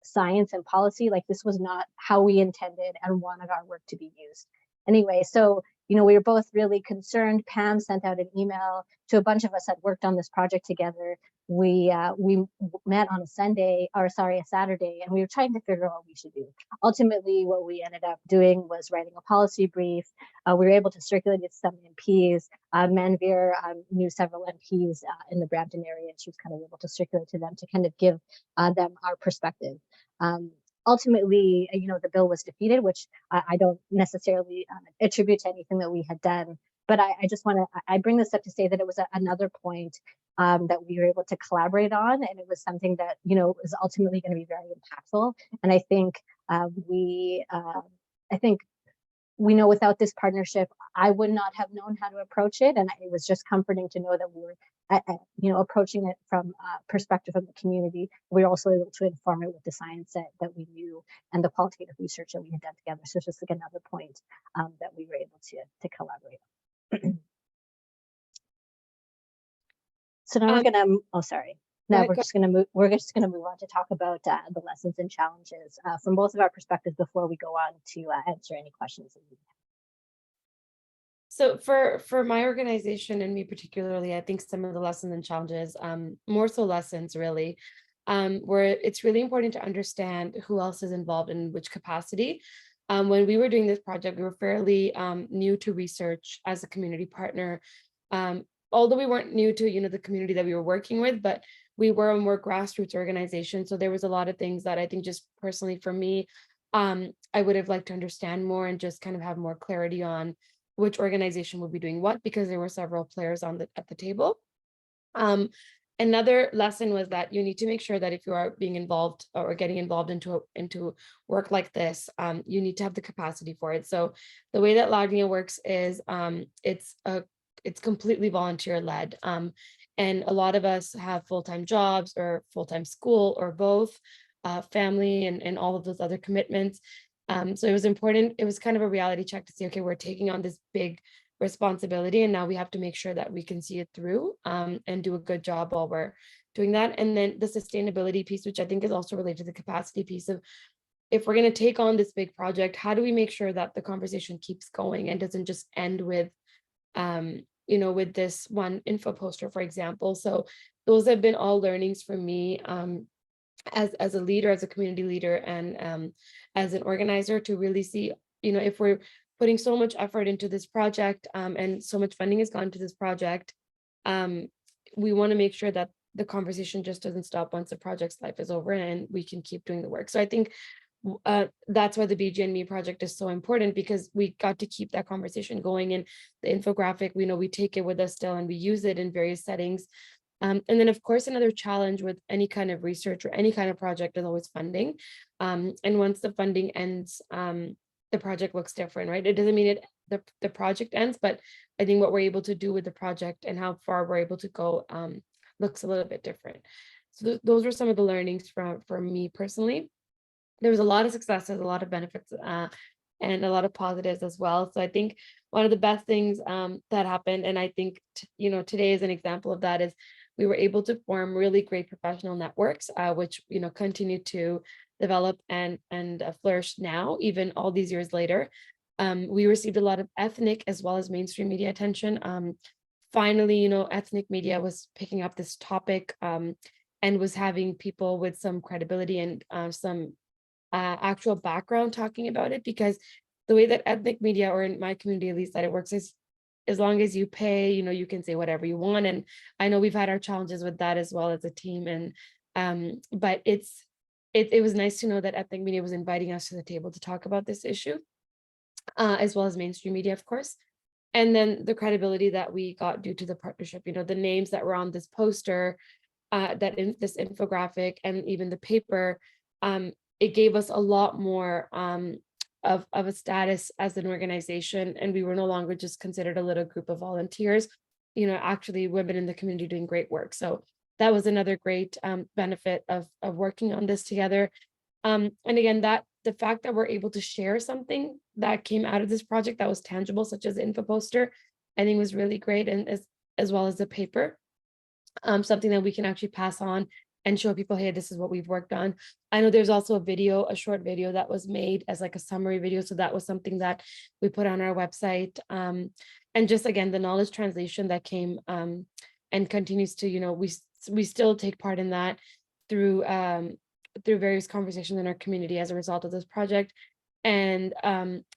science and policy. Like, this was not how we intended and wanted our work to be used. Anyway, so, we were both really concerned. Pam sent out an email to a bunch of us that worked on this project together. We met on a Saturday, and we were trying to figure out what we should do. Ultimately, what we ended up doing was writing a policy brief. We were able to circulate it to some MPs. Manvir knew several MPs in the Brampton area, and she was kind of able to circulate to them to kind of give them our perspective. Ultimately, the bill was defeated, which I don't necessarily attribute to anything that we had done. But I just want to, I bring this up to say that it was another point that we were able to collaborate on. And it was something that, is ultimately going to be very impactful. And I think we know without this partnership, I would not have known how to approach it. And it was just comforting to know that we were, approaching it from a perspective of the community. We were also able to inform it with the science that we knew and the qualitative research that we had done together. So it's just like another point that we were able to collaborate on. So now we're gonna, Now we're just gonna move on to talk about the lessons and challenges from both of our perspectives before we go on to answer any questions that you have. So for my organization and me particularly, I think some of the lessons and challenges, more so lessons really, where it's really important to understand who else is involved in which capacity. When we were doing this project, we were fairly new to research as a community partner. Although we weren't new to the community that we were working with, but we were a more grassroots organization. So there was a lot of things that I think just personally for me, I would have liked to understand more and just kind of have more clarity on which organization would be doing what, because there were several players at the table. Another lesson was that you need to make sure that if you are being involved or getting involved into work like this, you need to have the capacity for it. So the way that LAGNIA works is it's completely volunteer led. And a lot of us have full-time jobs or full-time school or both, family and all of those other commitments. So it was important. It was kind of a reality check to see, okay, we're taking on this big responsibility and now we have to make sure that we can see it through and do a good job while we're doing that. And then the sustainability piece, which I think is also related to the capacity piece of, if we're going to take on this big project, how do we make sure that the conversation keeps going and doesn't just end with with this one info poster, for example. So those have been all learnings for me as a leader, as a community leader, and as an organizer, to really see, if we're putting so much effort into this project and so much funding has gone to this project, we want to make sure that the conversation just doesn't stop once the project's life is over and we can keep doing the work. So I think that's why the BG&Me project is so important, because we got to keep that conversation going. And the infographic, we take it with us still and we use it in various settings. And then of course, another challenge with any kind of research or any kind of project is always funding. And once the funding ends, the project looks different, right? It doesn't mean the project ends, but I think what we're able to do with the project and how far we're able to go looks a little bit different. So those were some of the learnings for me personally. There was a lot of successes, a lot of benefits, and a lot of positives as well. So I think one of the best things that happened, and I think today is an example of that, is we were able to form really great professional networks, which continue to develop and flourish now, even all these years later. We received a lot of ethnic as well as mainstream media attention. Finally, ethnic media was picking up this topic and was having people with some credibility and some actual background talking about it, because the way that ethnic media, or in my community at least, that it works is, as long as you pay, you can say whatever you want. And I know we've had our challenges with that as well as a team. And but it was nice to know that ethnic media was inviting us to the table to talk about this issue, as well as mainstream media, of course. And then the credibility that we got due to the partnership, the names that were on this poster, this infographic, and even the paper, it gave us a lot more of a status as an organization, and we were no longer just considered a little group of volunteers, actually women in the community doing great work. So that was another great benefit of working on this together. And again, that the fact that we're able to share something that came out of this project that was tangible, such as the info poster, I think was really great, and as well as the paper, something that we can actually pass on and show people, hey, this is what we've worked on. I know there's also a short video that was made as like a summary video. So that was something that we put on our website. And just again, the knowledge translation that came and continues to, we still take part in that through various conversations in our community as a result of this project, and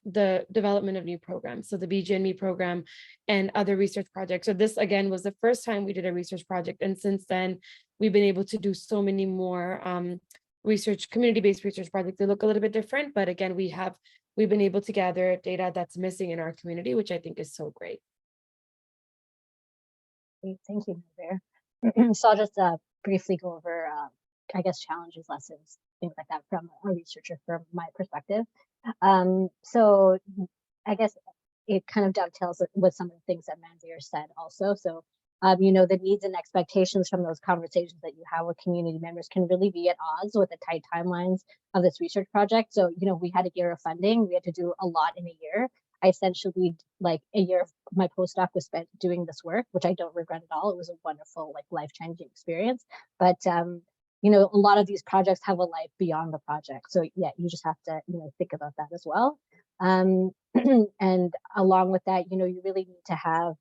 the development of new programs. So the BG&Me program and other research projects. So this again was the first time we did a research project. And since then, we've been able to do so many more community-based research projects. They look a little bit different, but again, we've been able to gather data that's missing in our community, which I think is so great. Thank you, Manvir. So I'll just briefly go over, I guess, challenges, lessons, things like that from a researcher from my perspective. So I guess it kind of dovetails with some of the things that Manvir said also. So, the needs and expectations from those conversations that you have with community members can really be at odds with the tight timelines of this research project. So, we had a year of funding. We had to do a lot in a year. I essentially, like, a year of my postdoc was spent doing this work, which I don't regret at all. It was a wonderful, like, life-changing experience. But, a lot of these projects have a life beyond the project. So yeah, you just have to, think about that as well. And along with that, you really need to have,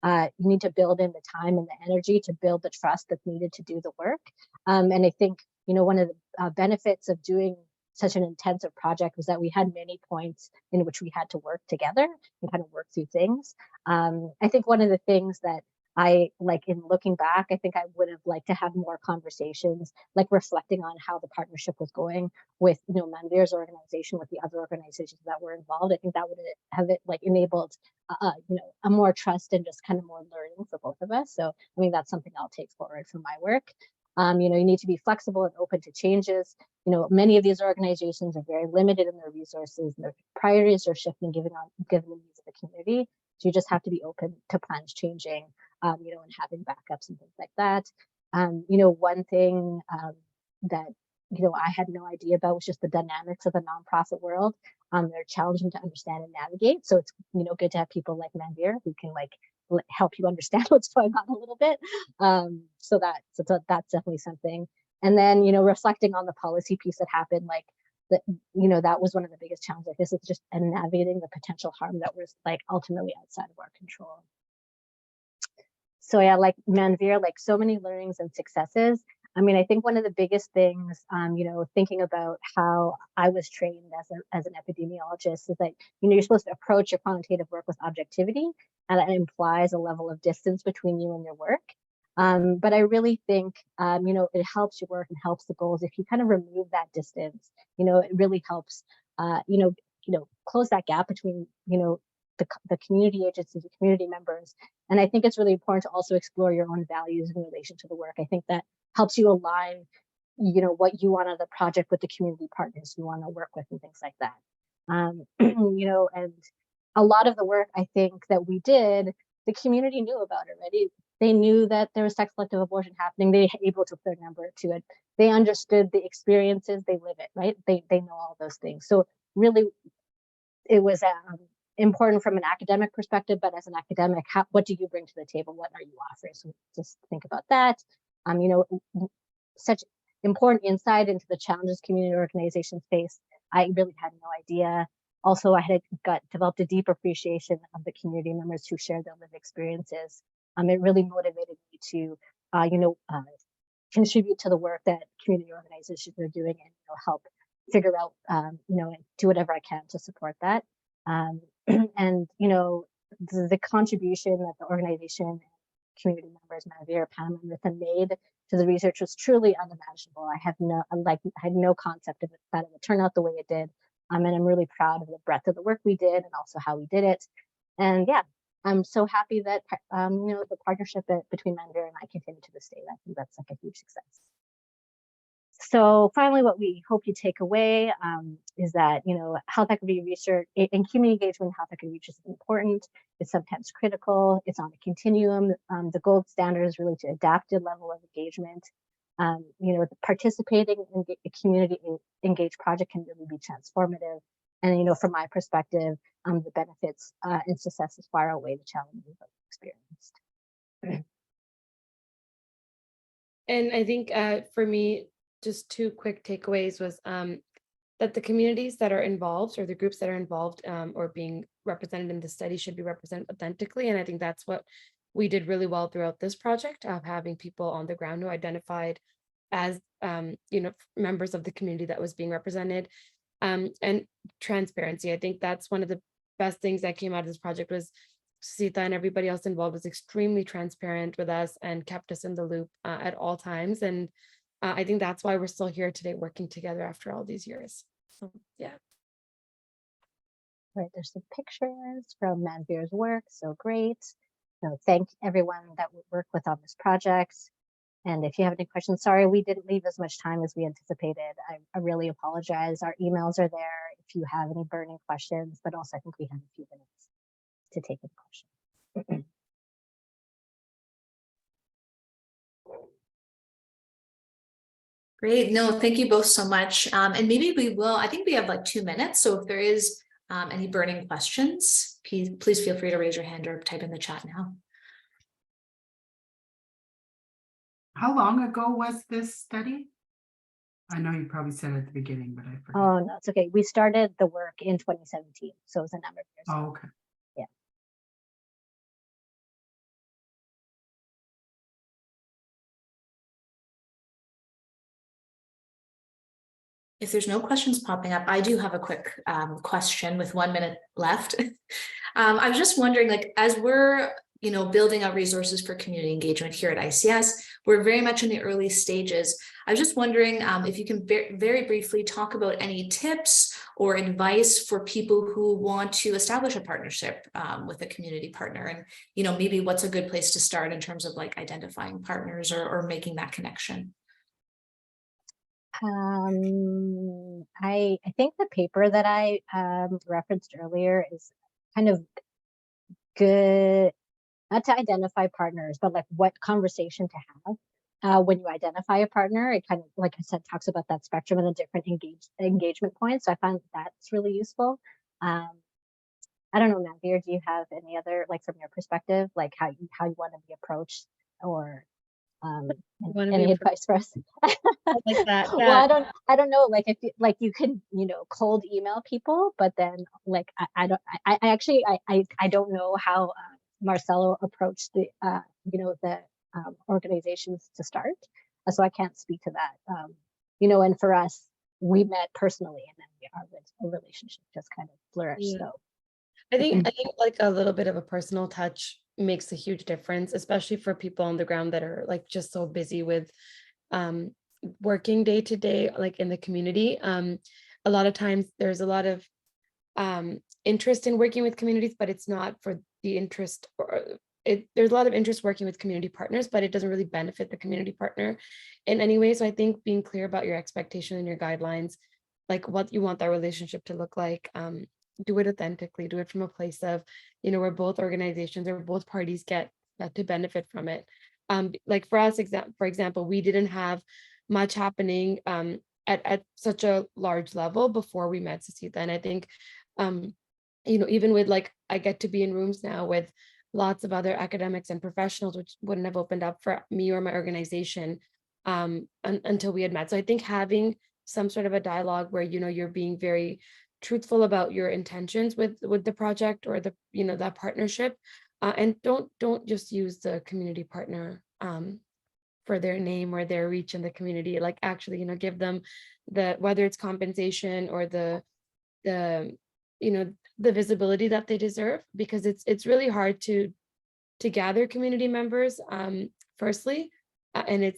you need to build in the time and the energy to build the trust that's needed to do the work. And I think, one of the benefits of doing such an intensive project was that we had many points in which we had to work together and kind of work through things. I think one of the things that I like in looking back, I think I would have liked to have more conversations, like reflecting on how the partnership was going with, Manvir's organization, with the other organizations that were involved. I think that would have enabled, a more trust and just kind of more learning for both of us. So, I mean, that's something I'll take forward from my work. You need to be flexible and open to changes. Many of these organizations are very limited in their resources, and their priorities are shifting given the needs of the community. So you just have to be open to plans changing, and having backups and things like that. One thing that, I had no idea about was just the dynamics of the nonprofit world. They're challenging to understand and navigate. So it's, good to have people like Manvir who can help you understand what's going on a little bit. So that's definitely something. And then, reflecting on the policy piece that happened, that was one of the biggest challenges. I guess it's just navigating the potential harm that was ultimately outside of our control. So yeah, like Manvir, so many learnings and successes. I mean, I think one of the biggest things, thinking about how I was trained as an epidemiologist is that, you're supposed to approach your quantitative work with objectivity, and that implies a level of distance between you and your work. But I really think, it helps your work and helps the goals if you kind of remove that distance. It really helps, close that gap between, the community agencies, the community members. And I think it's really important to also explore your own values in relation to the work. I think that helps you align, what you want on the project with the community partners you want to work with and things like that. And a lot of the work I think that we did, the community knew about already. They knew that there was sex-selective abortion happening. They were able to put their number to it. They understood the experiences, they live it, right? They know all those things. So really, it was important from an academic perspective, but as an academic, what do you bring to the table? What are you offering? So just think about that. Such important insight into the challenges community organizations face. I really had no idea. Also, I had developed a deep appreciation of the community members who shared their lived experiences. It really motivated me to, contribute to the work that community organizations are doing and help figure out, and do whatever I can to support that. And the contribution that the organization, community members, Manvir, Pam, and Ritha made to the research was truly unimaginable. I had no concept of it, that it would turn out the way it did. And I'm really proud of the breadth of the work we did and also how we did it. And yeah, I'm so happy that the partnership between Manvir and I continue to this day. I think that's a huge success. So finally, what we hope you take away is that, health equity research and community engagement in health equity research is important. It's sometimes critical. It's on a continuum. The gold standard is really to adapt the level of engagement. Participating in a community engaged project can really be transformative. And, from my perspective, the benefits and successes far outweigh the challenges I've experienced. And I think for me, just two quick takeaways was that the communities that are involved or the groups that are involved or being represented in the study should be represented authentically. And I think that's what we did really well throughout this project of having people on the ground who identified as members of the community that was being represented, and transparency. I think that's one of the best things that came out of this project was Susitha and everybody else involved was extremely transparent with us and kept us in the loop at all times. And I think that's why we're still here today working together after all these years. So, yeah. Right, there's some pictures from Manvir's work, so great. So thank everyone that we worked with on this project. And if you have any questions, sorry, we didn't leave as much time as we anticipated. I really apologize. Our emails are there if you have any burning questions, but also I think we have a few minutes to take any questions. Great. No, thank you both so much. And maybe we will, I think we have like 2 minutes. So if there is any burning questions, please feel free to raise your hand or type in the chat now. How long ago was this study? I know you probably said at the beginning, but I forgot. Oh, no, it's okay. We started the work in 2017, so it was a number of years ago. Oh, okay. Yeah. If there's no questions popping up, I do have a quick question with 1 minute left. I was just wondering, like, as we're building out resources for community engagement here at ICS, we're very much in the early stages. I was just wondering if you can very briefly talk about any tips or advice for people who want to establish a partnership with a community partner, and maybe what's a good place to start in terms of like identifying partners or making that connection. I think the paper that I referenced earlier is kind of good, not to identify partners, but like what conversation to have when you identify a partner. It kind of, like I said, talks about that spectrum and the different engagement points. So I find that's really useful. I don't know, Manvir, do you have any other, like from your perspective, like how you want to be approached, or any advice for us? Like that. Yeah. Well, I don't know, like if you can cold email people, but then like I don't know how Marcelo approached the the organizations to start, so I can't speak to that. And for us, we met personally, and then our relationship just kind of flourished. Yeah. So I think like a little bit of a personal touch makes a huge difference, especially for people on the ground that are like just so busy with working day to day, like in the community. A lot of times there's a lot of interest in working with communities, but it's not for the interest, or there's a lot of interest working with community partners, but it doesn't really benefit the community partner in any way. So I think being clear about your expectation and your guidelines, like what you want that relationship to look like, do it authentically, do it from a place of, where both organizations or both parties get to benefit from it. Like for us, for example, we didn't have much happening at such a large level before we met Susitha. And I think, even with like, I get to be in rooms now with lots of other academics and professionals, which wouldn't have opened up for me or my organization until we had met. So I think having some sort of a dialogue where, you're being very truthful about your intentions with the project or the that partnership, and don't just use the community partner for their name or their reach in the community. Like actually give them whether it's compensation or the visibility that they deserve, because it's really hard to gather community members firstly, and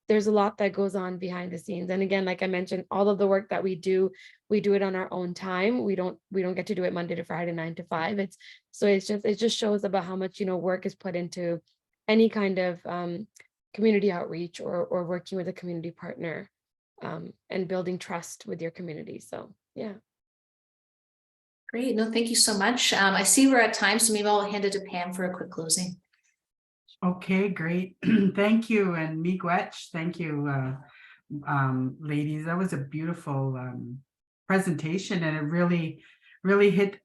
there's a lot that goes on behind the scenes. And again, like I mentioned, all of the work that we do it on our own time. We don't get to do it Monday to Friday, 9 to 5. It just shows about how much, work is put into any kind of community outreach or working with a community partner and building trust with your community. So, yeah. Great. No, thank you so much. I see we're at time, so maybe I'll hand it to Pam for a quick closing. Okay, great. Thank you. And miigwech, thank you, ladies. That was a beautiful presentation, and it really hit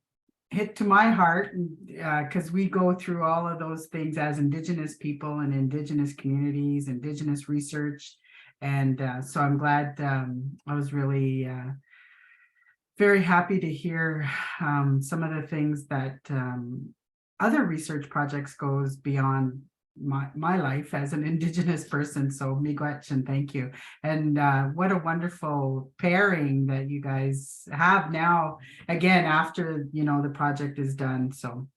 hit to my heart, because we go through all of those things as Indigenous people and Indigenous communities, Indigenous research. And so I'm glad, I was really very happy to hear some of the things that other research projects goes beyond my life as an Indigenous person. So miigwech and thank you. And what a wonderful pairing that you guys have now, again, after, you know, the project is done. So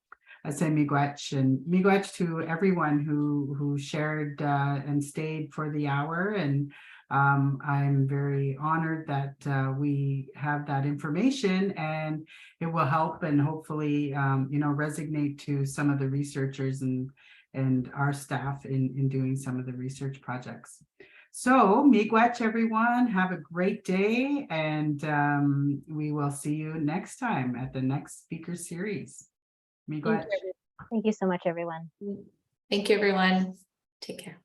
I say miigwech, and miigwech to everyone who shared and stayed for the hour. And I'm very honored that we have that information, and it will help and hopefully, you know, resonate to some of the researchers and our staff in doing some of the research projects. So miigwech, everyone, have a great day, and we will see you next time at the next speaker series. Miigwech. Thank you so much, everyone. Thank you, everyone. Take care.